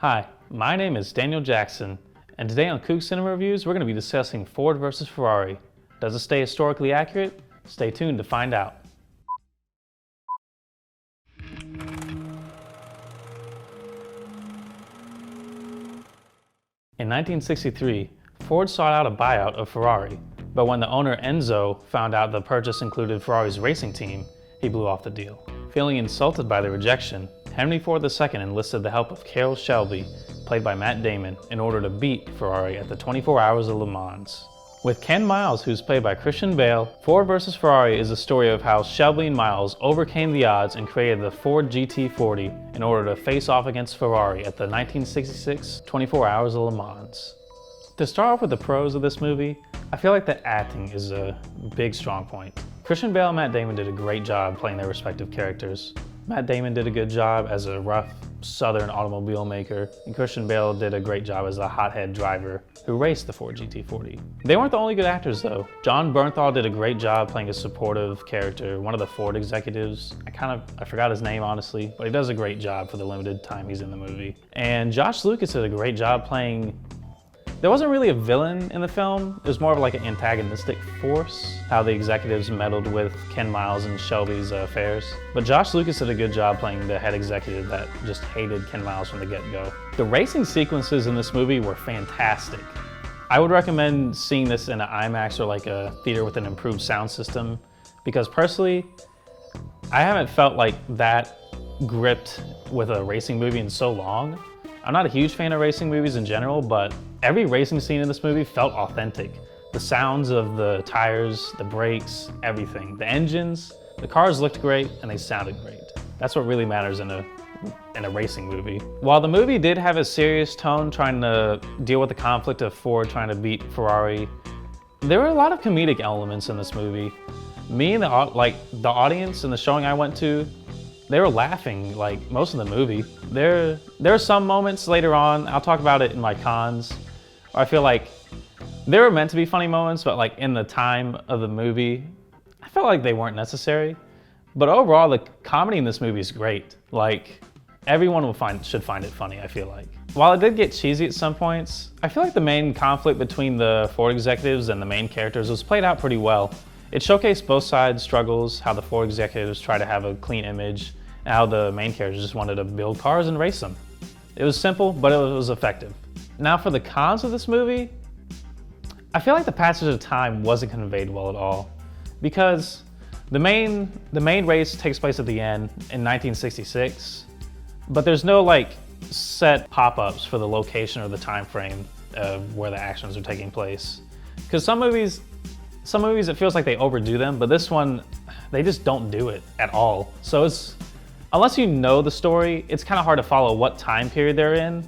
Hi, my name is Daniel Jackson, and today on Coog Cinema Reviews, we're going to be discussing Ford versus Ferrari. Does it stay historically accurate? Stay tuned to find out. In 1963, Ford sought out a buyout of Ferrari, but when the owner Enzo found out the purchase included Ferrari's racing team, he blew off the deal. Feeling insulted by the rejection, Henry Ford II enlisted the help of Carroll Shelby, played by Matt Damon, in order to beat Ferrari at the 24 Hours of Le Mans. With Ken Miles, who's played by Christian Bale, Ford vs. Ferrari is a story of how Shelby and Miles overcame the odds and created the Ford GT40 in order to face off against Ferrari at the 1966 24 Hours of Le Mans. To start off with the pros of this movie, I feel like the acting is a big strong point. Christian Bale and Matt Damon did a great job playing their respective characters. Matt Damon did a good job as a rough Southern automobile maker, and Christian Bale did a great job as a hothead driver who raced the Ford GT40. They weren't the only good actors though. Jon Bernthal did a great job playing a supportive character, one of the Ford executives. I forgot his name honestly, but he does a great job for the limited time he's in the movie. And Josh Lucas did a great job playing. There wasn't really a villain in the film, it was more of like an antagonistic force, how the executives meddled with Ken Miles and Shelby's affairs. But Josh Lucas did a good job playing the head executive that just hated Ken Miles from the get-go. The racing sequences in this movie were fantastic. I would recommend seeing this in an IMAX or like a theater with an improved sound system, because personally, I haven't felt like that gripped with a racing movie in so long. I'm not a huge fan of racing movies in general, but every racing scene in this movie felt authentic. The sounds of the tires, the brakes, everything. The engines, the cars looked great and they sounded great. That's what really matters in a racing movie. While the movie did have a serious tone trying to deal with the conflict of Ford trying to beat Ferrari, there were a lot of comedic elements in this movie. Me and the audience and the showing I went to, they were laughing like most of the movie. There are some moments later on, I'll talk about it in my cons, where I feel like they were meant to be funny moments, but like in the time of the movie, I felt like they weren't necessary. But overall, the comedy in this movie is great. Like, everyone should find it funny, I feel like. While it did get cheesy at some points, I feel like the main conflict between the Ford executives and the main characters was played out pretty well. It showcased both sides' struggles, how the Ford executives try to have a clean image, and how the main characters just wanted to build cars and race them. It was simple, but it was effective. Now for the cons of this movie, I feel like the passage of time wasn't conveyed well at all, because the main race takes place at the end in 1966, but there's no like set pop-ups for the location or the time frame of where the actions are taking place. Because some movies it feels like they overdo them, but this one, they just don't do it at all. So unless you know the story, it's kind of hard to follow what time period they're in.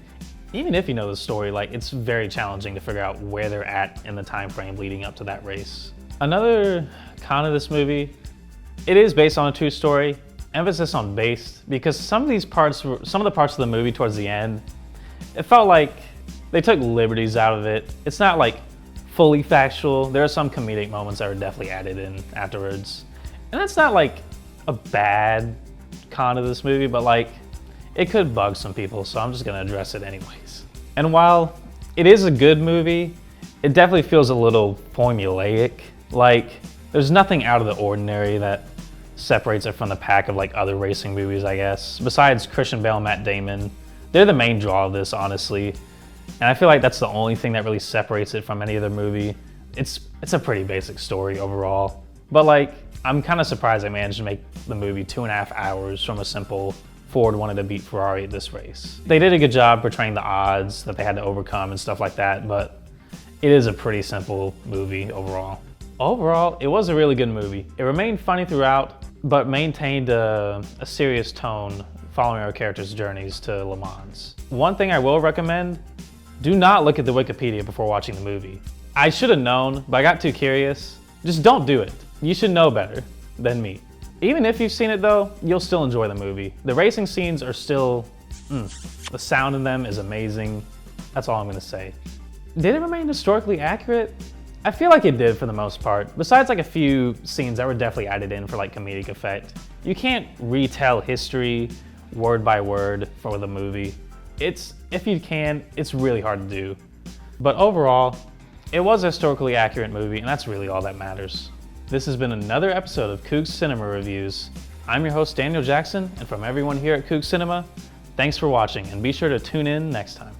Even if you know the story, like, it's very challenging to figure out where they're at in the time frame leading up to that race. Another con of this movie, it is based on a true story. Emphasis on based, because some of the parts of the movie towards the end, it felt like they took liberties out of it. It's not like fully factual. There are some comedic moments that were definitely added in afterwards. And that's not like a bad con of this movie, but like, it could bug some people, so I'm just gonna address it anyways. And while it is a good movie, it definitely feels a little formulaic. Like, there's nothing out of the ordinary that separates it from the pack of like other racing movies, I guess. Besides Christian Bale and Matt Damon, they're the main draw of this, honestly. And I feel like that's the only thing that really separates it from any other movie. It's a pretty basic story overall. But like, I'm kind of surprised they managed to make the movie 2.5 hours from a simple Ford wanted to beat Ferrari at this race. They did a good job portraying the odds that they had to overcome and stuff like that, but it is a pretty simple movie overall. Overall, it was a really good movie. It remained funny throughout, but maintained a serious tone following our characters' journeys to Le Mans. One thing I will recommend, do not look at the Wikipedia before watching the movie. I should have known, but I got too curious. Just don't do it. You should know better than me. Even if you've seen it though, you'll still enjoy the movie. The racing scenes are still, the sound in them is amazing. That's all I'm gonna say. Did it remain historically accurate? I feel like it did for the most part. Besides like a few scenes that were definitely added in for like comedic effect. You can't retell history word by word for the movie. if you can, it's really hard to do. But overall, it was a historically accurate movie, and that's really all that matters. This has been another episode of Coog Cinema Reviews. I'm your host, Daniel Jackson, and from everyone here at Coog Cinema, thanks for watching, and be sure to tune in next time.